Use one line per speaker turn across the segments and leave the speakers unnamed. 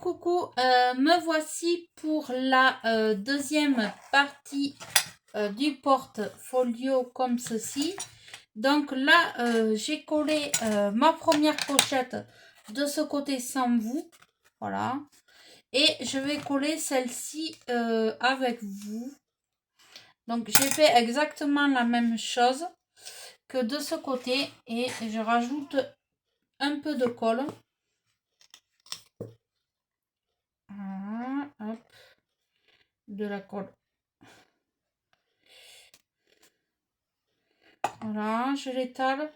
coucou, me voici pour la deuxième partie du portfolio comme ceci. Donc là, j'ai collé ma première pochette de ce côté sans vous, voilà. Et je vais coller celle-ci avec vous. Donc j'ai fait exactement la même chose que de ce côté et je rajoute un peu de colle. Voilà, hop, de la colle. Voilà, je l'étale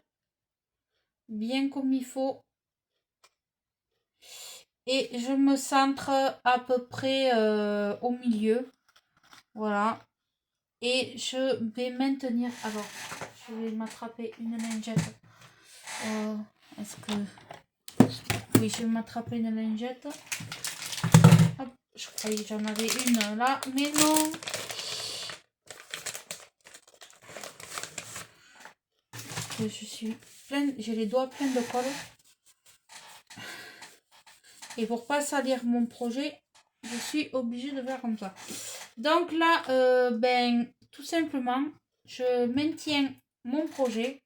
bien comme il faut. Et je me centre à peu près au milieu. Voilà. Et je vais maintenir... Alors, je vais m'attraper une lingette. Est-ce que... Oui, je vais m'attraper une lingette. Hop, je croyais que j'en avais une là, mais non. Je suis pleine, j'ai les doigts pleins de colle. Et pour pas salir mon projet, je suis obligée de faire comme ça. Donc là, ben, tout simplement, je maintiens mon projet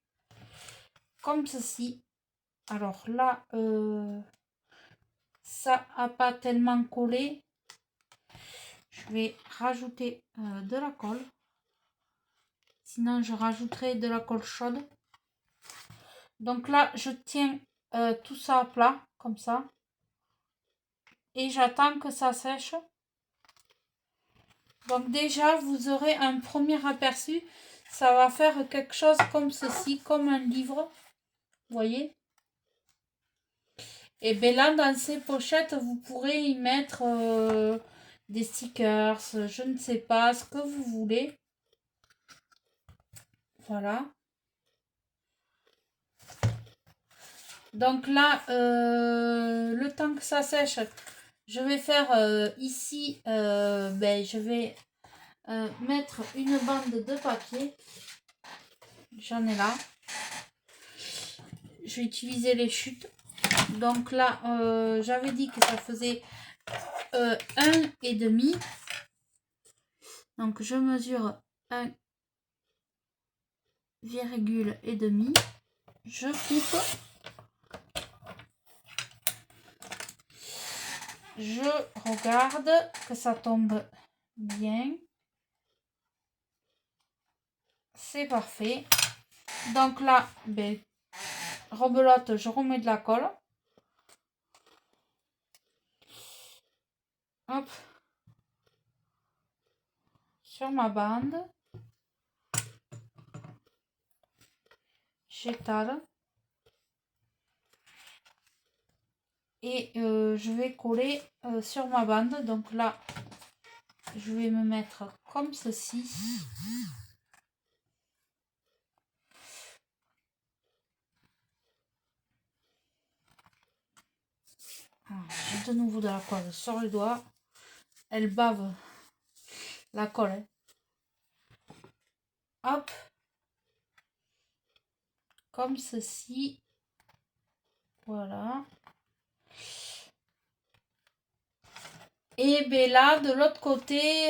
comme ceci. Alors là, ça n'a pas tellement collé. Je vais rajouter de la colle. Sinon, je rajouterai de la colle chaude. Donc là, je tiens tout ça à plat, comme ça. Et j'attends que ça sèche. Donc déjà, vous aurez un premier aperçu. Ça va faire quelque chose comme ceci, comme un livre. Vous voyez? Et bien là, dans ces pochettes, vous pourrez y mettre des stickers, je ne sais pas, ce que vous voulez. Voilà. Donc là, le temps que ça sèche, je vais faire ici, ben, je vais mettre une bande de papier. J'en ai là. Je vais utiliser les chutes. Donc là, j'avais dit que ça faisait 1,5. Donc je mesure 1,5. Je coupe. Je regarde que ça tombe bien. C'est parfait. Donc là, ben, rebelote, je remets de la colle. Hop. Sur ma bande. J'étale. Et je vais coller sur ma bande. Donc là, je vais me mettre comme ceci. J'ai de nouveau de la colle sur le doigt. Elle bave la colle. Hop. Comme ceci. Voilà. Et bien là, de l'autre côté,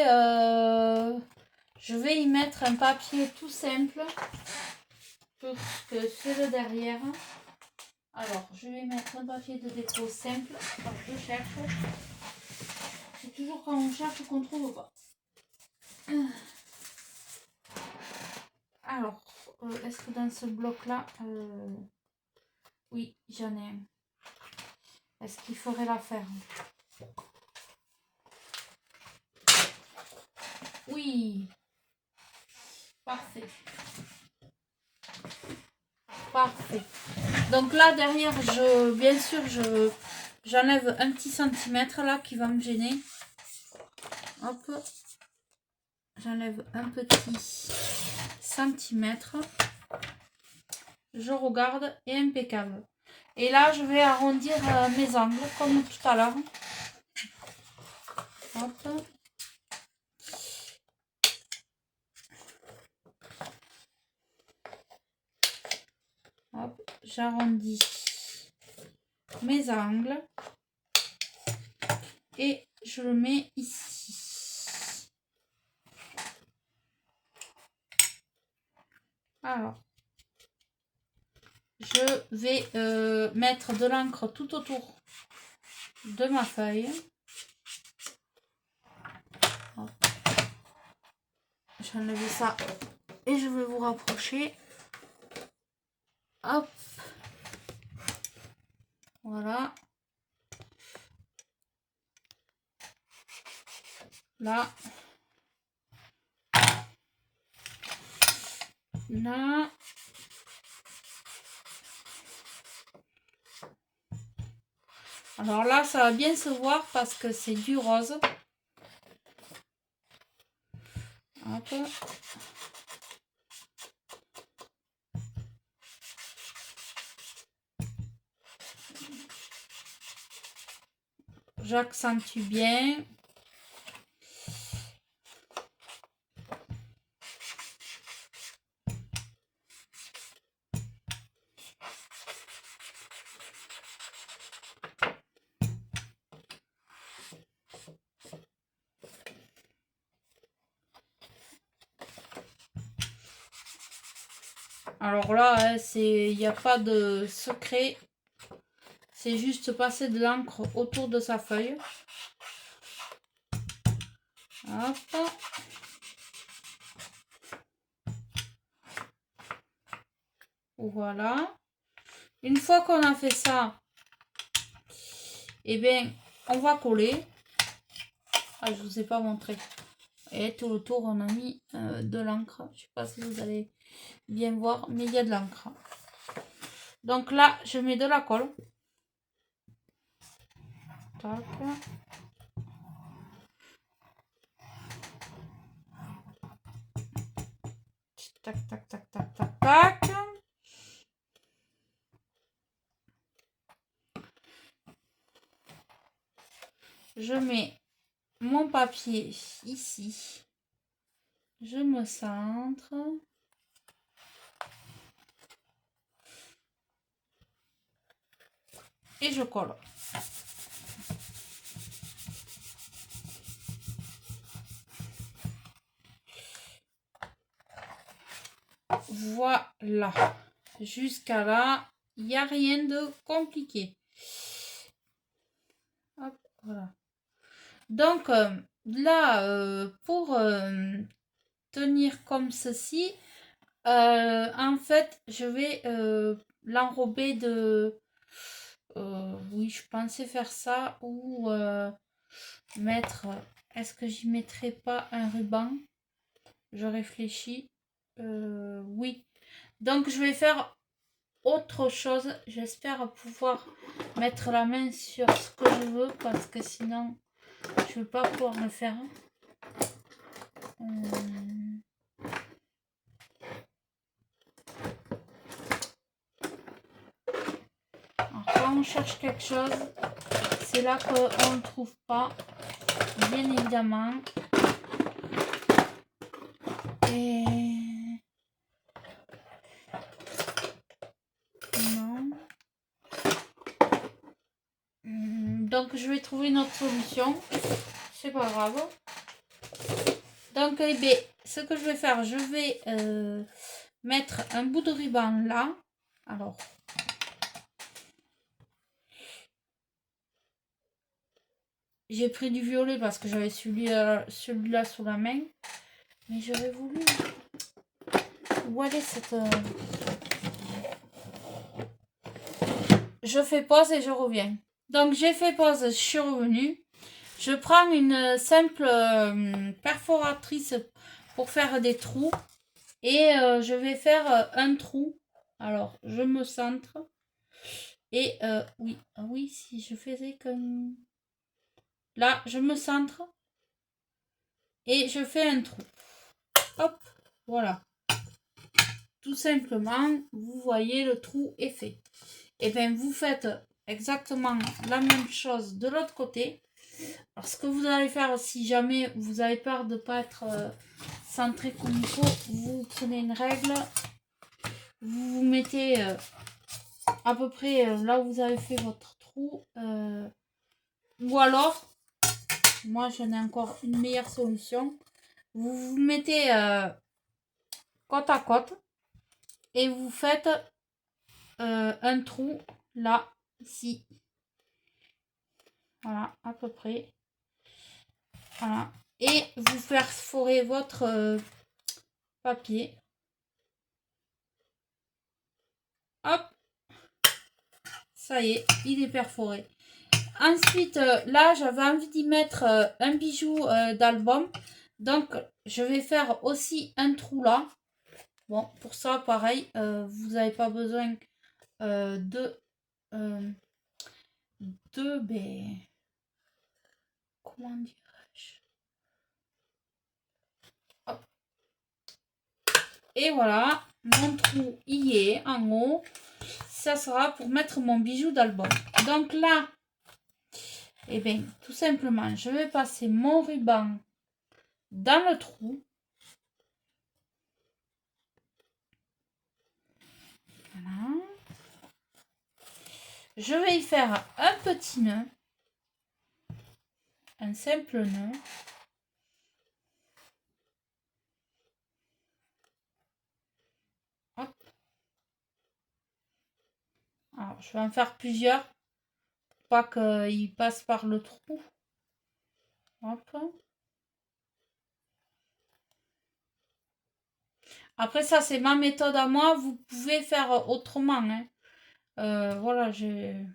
je vais y mettre un papier tout simple. Puisque c'est le derrière. Alors, je vais mettre un papier de déco simple. Alors, je cherche. C'est toujours quand on cherche qu'on trouve pas. Alors, est-ce que dans ce bloc-là... Oui, j'en ai un. Est-ce qu'il faudrait la faire? Oui. Parfait. Parfait. Donc là, derrière, bien sûr, j'enlève un petit centimètre là qui va me gêner. Hop. J'enlève un petit centimètre. Je regarde et impeccable. Et là, je vais arrondir mes angles comme tout à l'heure. Hop. Hop, j'arrondis mes angles. et je le mets ici. Alors, je vais mettre de l'encre tout autour de ma feuille. J'enlève ça et je vais vous rapprocher. Hop. Voilà. Là. Là. Alors là, ça va bien se voir parce que c'est du rose. Hop. J'accentue bien. Alors là, il n'y a pas de secret. C'est juste passer de l'encre autour de sa feuille. Hop. Voilà. Une fois qu'on a fait ça, eh bien, on va coller. Ah, je vous ai pas montré. Et tout le tour, on a mis de l'encre. Je sais pas si vous allez bien voir, mais il y a de l'encre. Donc là, je mets de la colle. Tac. Tac, tac, tac, tac, tac, tac. Je mets mon papier ici. Je me centre. Et je colle. Voilà. Jusqu'à là, il n'y a rien de compliqué. Hop, voilà. Donc là, pour tenir comme ceci, en fait, je vais l'enrober de... oui, je pensais faire ça ou mettre... Est-ce que j'y mettrai pas un ruban? Je réfléchis. Oui. Donc, je vais faire autre chose. J'espère pouvoir mettre la main sur ce que je veux parce que sinon, je ne vais pas pouvoir le faire. Alors, quand on cherche quelque chose, c'est là qu'on ne le trouve pas, bien évidemment. Et... non. Donc, je vais trouver une autre solution. C'est pas grave. Donc, eh bien, ce que je vais faire, je vais mettre un bout de ruban là. Alors, j'ai pris du violet parce que j'avais celui-là sous la main. Mais j'aurais voulu... Où elle est cette... Je fais pause et je reviens. Donc, j'ai fait pause, je suis revenue. Je prends une simple perforatrice pour faire des trous. Et je vais faire un trou. Alors, je me centre. Et oui, oui, si je faisais comme... Là, je me centre. Et je fais un trou. Hop, voilà. Tout simplement, vous voyez, le trou est fait. Et bien, vous faites exactement la même chose de l'autre côté. Alors, ce que vous allez faire, si jamais vous avez peur de ne pas être centré comme il faut, vous prenez une règle. Vous vous mettez à peu près là où vous avez fait votre trou. Ou alors, moi j'en ai encore une meilleure solution. Vous vous mettez côte à côte et vous faites un trou là, ici. Voilà, à peu près. Voilà. Et vous perforez votre papier. Hop. Ça y est, il est perforé. Ensuite, là, j'avais envie d'y mettre un bijou d'album. Donc, je vais faire aussi un trou là. Bon, pour ça, pareil, vous n'avez pas besoin de... ben, comment dirais-je? Hop. Et voilà, mon trou y est en haut. Ça sera pour mettre mon bijou d'album. Donc là, eh bien, tout simplement, je vais passer mon ruban dans le trou. Voilà. Je vais y faire un petit nœud. Un simple nœud. Hop. Alors, je vais en faire plusieurs. Pour pas qu'il passe par le trou. Hop. Après, ça, c'est ma méthode à moi. Vous pouvez faire autrement. Hein. Voilà, j'ai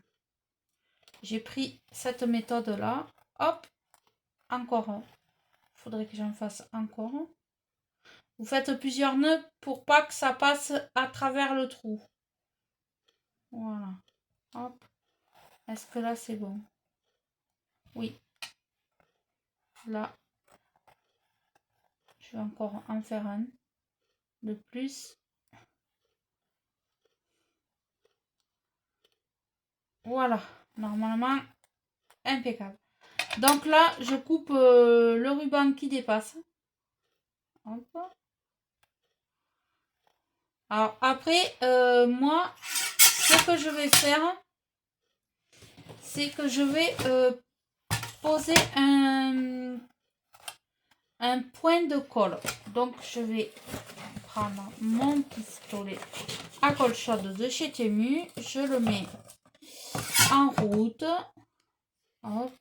pris cette méthode-là. Hop. Encore un. Faudrait que j'en fasse encore un. Vous faites plusieurs nœuds pour pas que ça passe à travers le trou. Voilà. Hop. Est-ce que là, c'est bon? Oui. Là. Je vais encore en faire un de plus. Voilà. Normalement, impeccable. Donc là, je coupe le ruban qui dépasse. Hop. Alors après, moi, ce que je vais faire, c'est que je vais poser un point de colle. Donc je vais prendre mon pistolet à colle chaude de chez Temu. Je le mets en route. Hop.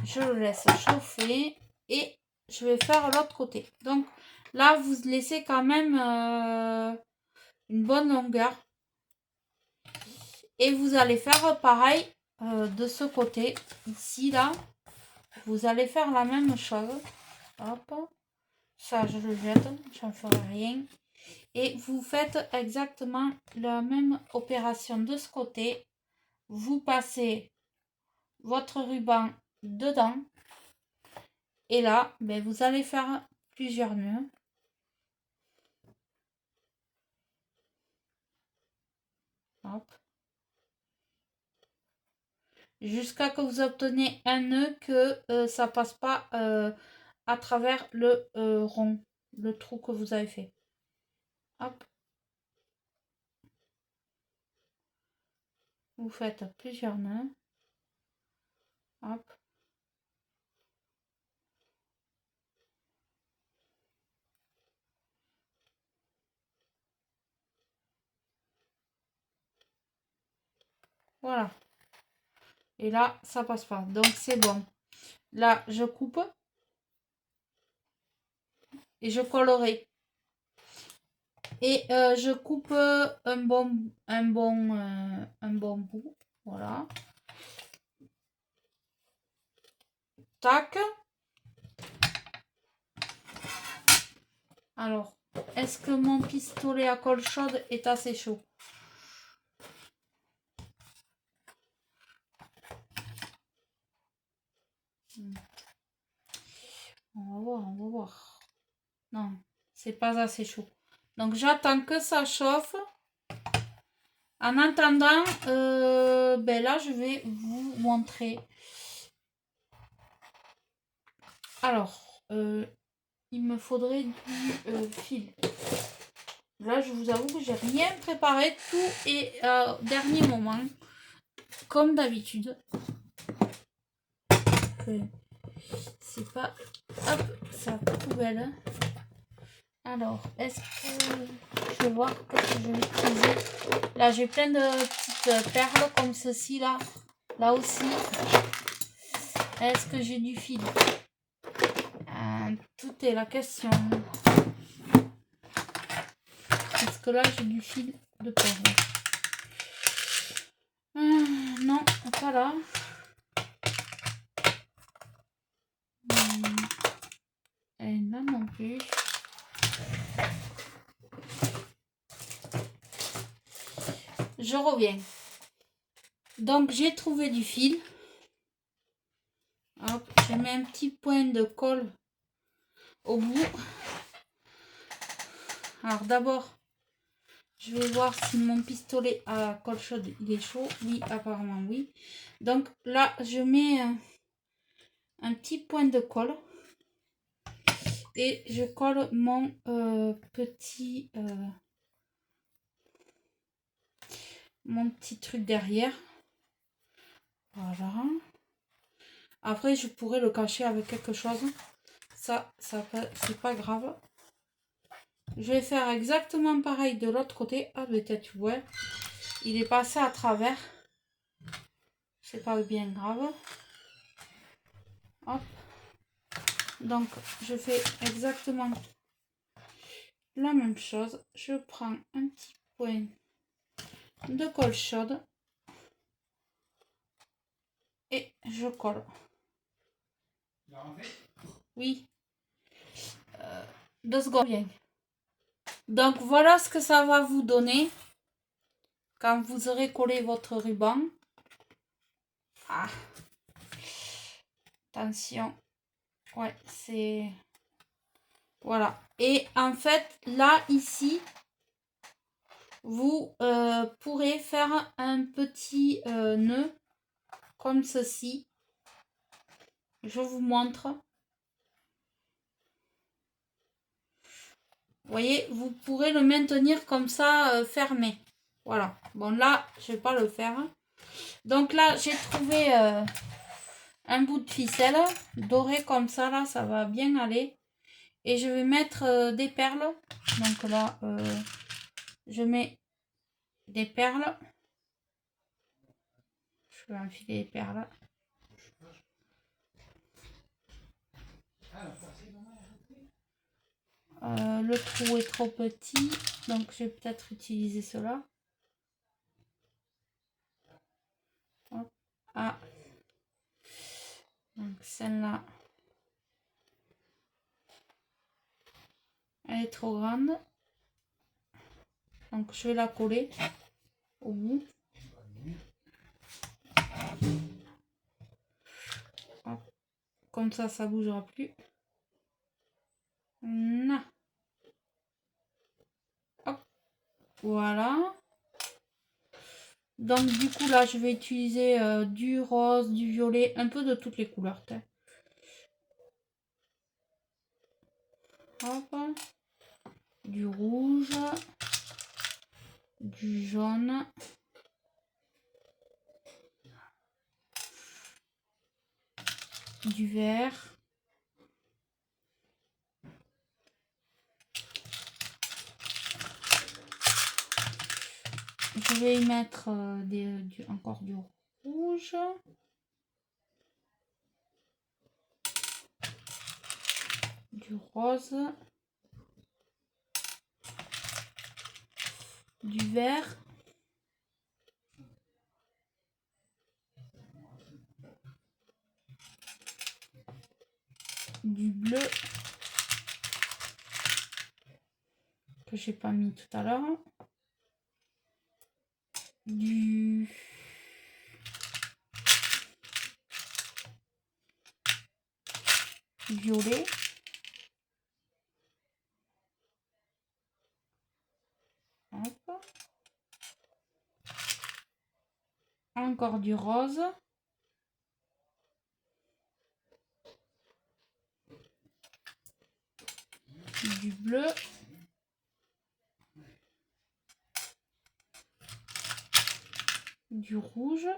Je le laisse chauffer et je vais faire l'autre côté. Donc là, vous laissez quand même une bonne longueur. Et vous allez faire pareil de ce côté. Ici, là, vous allez faire la même chose. Hop. Ça, je le jette. J'en ferai rien. Et vous faites exactement la même opération de ce côté. Vous passez votre ruban dedans. Et là, ben, vous allez faire plusieurs nœuds. Hop. Jusqu'à que vous obtenez un nœud que ça passe pas à travers le rond, le trou que vous avez fait. Hop. Vous faites plusieurs nœuds. Hop. Voilà. Et là, ça passe pas. Donc, c'est bon. Là, je coupe. Et je collerai. Et je coupe un bon bout. Voilà. Tac. Alors, est-ce que mon pistolet à colle chaude est assez chaud? On va voir, on va voir. Non, c'est pas assez chaud. Donc, j'attends que ça chauffe. En attendant, ben là, je vais vous montrer. Alors, il me faudrait du fil. Là, je vous avoue que j'ai rien préparé. Tout est au dernier moment. Comme d'habitude. C'est pas... Hop, sa poubelle. Alors, est-ce que... Je vais voir qu'est-ce que je vais utiliser. Là, j'ai plein de petites perles comme ceci, là. Là aussi. Est-ce que j'ai du fil? Tout est la question. Est-ce que là, j'ai du fil de perles? Non, pas là. Et là non plus. Je reviens. Donc, j'ai trouvé du fil. Hop, je mets un petit point de colle au bout. Alors, d'abord, je vais voir si mon pistolet à colle chaude, il est chaud. Oui, apparemment, oui. Donc, là, je mets un petit point de colle. Et je colle mon mon petit truc derrière. Voilà. Après, je pourrais le cacher avec quelque chose. Ça c'est pas grave. Je vais faire exactement pareil de l'autre côté. Ah, peut-être, tu vois. Il est passé à travers. C'est pas bien grave. Hop. Donc, je fais exactement la même chose. Je prends un petit point de colle chaude. Et je colle. Oui. 2 secondes. Bien. Donc voilà ce que ça va vous donner quand vous aurez collé votre ruban. Ah. Attention. Ouais, c'est... Voilà. Et en fait, là, ici, vous pourrez faire un petit nœud comme ceci. Je vous montre. Vous voyez, vous pourrez le maintenir comme ça, fermé. Voilà. Bon, là, je vais pas le faire. Donc là, j'ai trouvé un bout de ficelle doré comme ça, là, ça va bien aller. Et je vais mettre des perles. Donc là, je mets des perles. Je vais enfiler les perles. Le trou est trop petit, donc je vais peut-être utiliser cela. Hop. Ah. Donc celle-là, elle est trop grande. Donc je vais la coller au bout. Hop. Comme ça bougera plus. Non. Hop. Voilà. Donc du coup là je vais utiliser du rose, du violet, un peu de toutes les couleurs. Hop. Du rouge, du jaune, du vert, je vais y mettre encore du rouge, du rose, du vert, du bleu que j'ai pas mis tout à l'heure, du violet, hop. Encore du rose, du bleu, du rouge,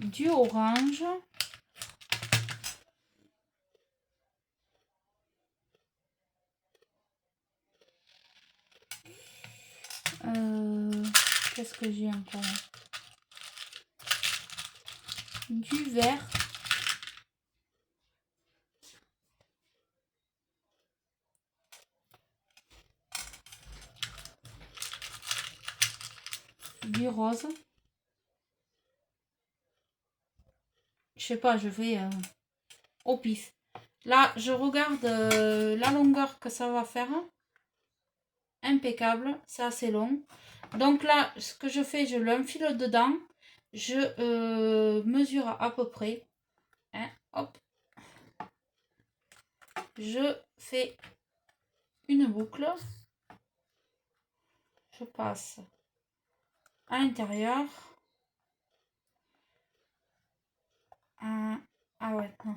du orange. Qu'est-ce que j'ai encore? Du vert. Du rose. Je sais pas, je vais au pif. Là, je regarde la longueur que ça va faire. Impeccable, c'est assez long. Donc là, ce que je fais, je l'enfile dedans. Je mesure à peu près. Hein, hop. Je fais une boucle. Je passe à l'intérieur. Ah ouais, non.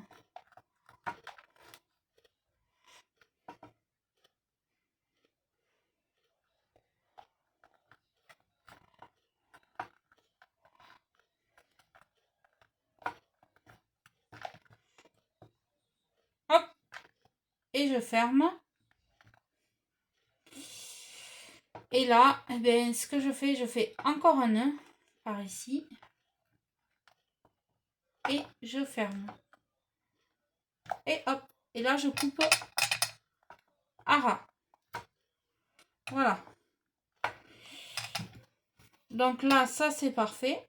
Hop. Et je ferme. Et là, eh bien, ce que je fais encore un nœud par ici. Et je ferme. Et hop. Et là, je coupe à ras. Voilà. Donc là, ça c'est parfait.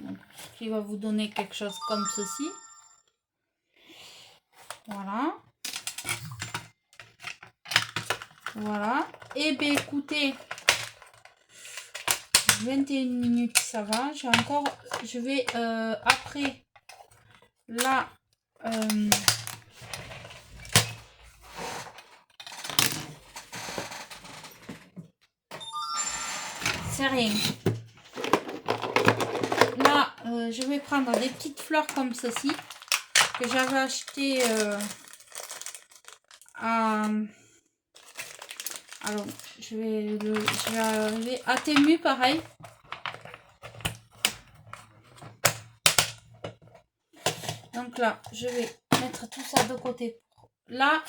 Donc, ce qui va vous donner quelque chose comme ceci. Voilà. Voilà. Et bien écoutez, 21 minutes, ça va. J'ai encore, je vais après là. C'est rien. Là, je vais prendre des petites fleurs comme ceci que j'avais acheté à. Alors, je vais arriver à Temu, pareil. Donc là, je vais mettre tout ça de côté. Là,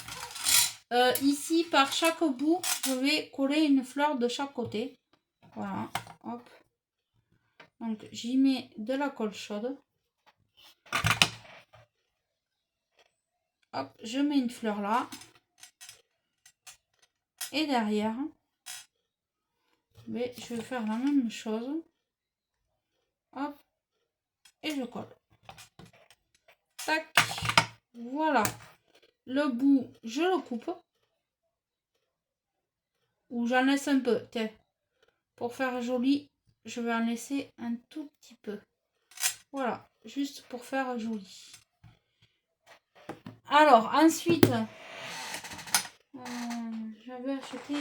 ici, par chaque bout, je vais coller une fleur de chaque côté. Voilà, hop. Donc, j'y mets de la colle chaude. Hop, je mets une fleur là. Et derrière, mais je vais faire la même chose. Hop, et je colle. Tac, voilà. Le bout, je le coupe. Ou j'en laisse un peu. Tiens, pour faire joli, je vais en laisser un tout petit peu. Voilà, juste pour faire joli. Alors, ensuite, j'avais acheté...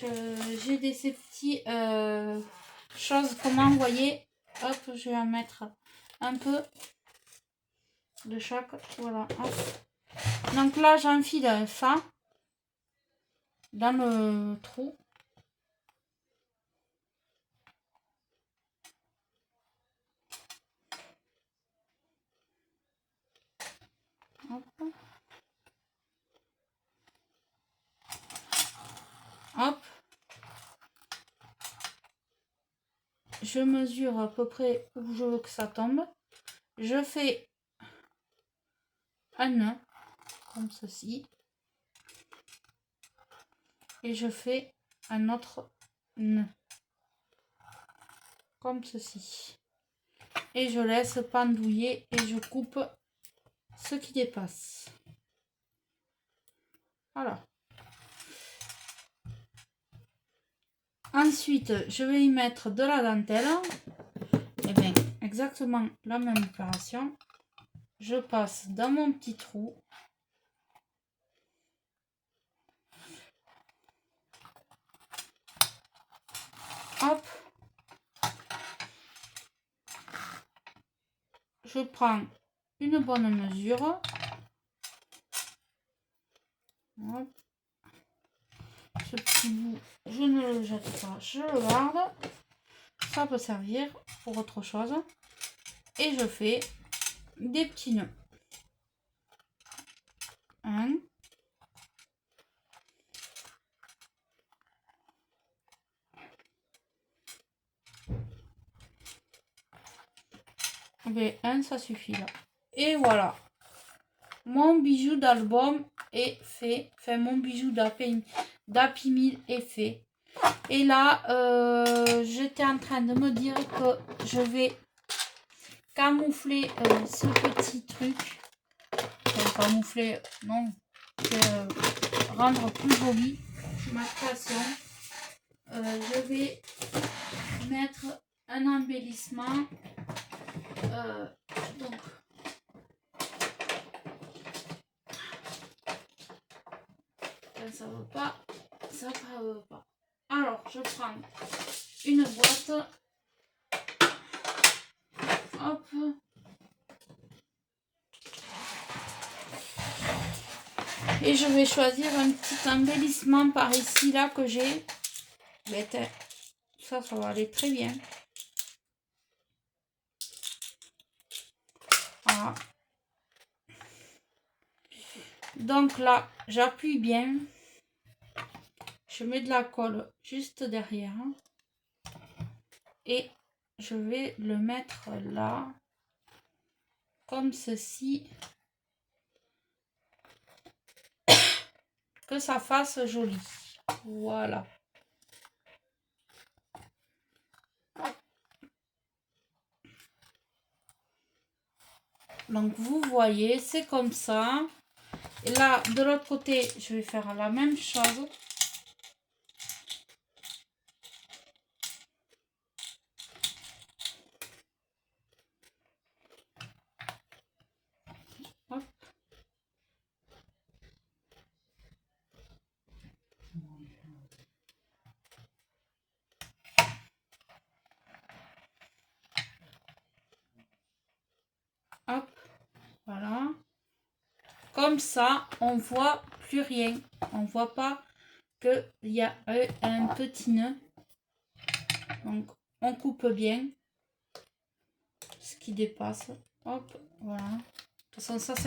j'ai ces petits choses qu'on m'a envoyé. Hop, je vais en mettre un peu de chaque. Voilà, hop. Donc là, j'enfile ça dans le trou. Hop. Hop. Je mesure à peu près où je veux que ça tombe. Je fais un nœud comme ceci. Et je fais un autre nœud comme ceci. Et je laisse pendouiller et je coupe ce qui dépasse. Voilà. Ensuite, je vais y mettre de la dentelle. Et bien, exactement la même opération. Je passe dans mon petit trou. Hop. Je prends une bonne mesure. Hop. Ce petit bout, je ne le jette pas, je le garde. ça peut servir pour autre chose. Et je fais des petits nœuds. 1. Mais un, ça suffit là. Et voilà. Mon bijou d'album est fait. Enfin, mon bijou d'Happy Meal est fait. Et là, j'étais en train de me dire que je vais camoufler ce petit truc. Enfin, camoufler, non. Rendre plus joli ma création. Je vais mettre un embellissement. Donc, ça veut pas, ça veut pas. Alors, je prends une boîte. Hop. Et je vais choisir un petit embellissement par ici, là, que j'ai. Ça va aller très bien. Voilà. Donc là, j'appuie bien. Je mets de la colle juste derrière. Et je vais le mettre là. Comme ceci. Que ça fasse joli. Voilà. Donc vous voyez, c'est comme ça. Et là, de l'autre côté, je vais faire la même chose. Hop. Hop. Voilà. Comme ça, on voit plus rien. On voit pas qu'il y a un petit nœud. Donc, on coupe bien ce qui dépasse. Hop, voilà. De toute façon, ça, c'est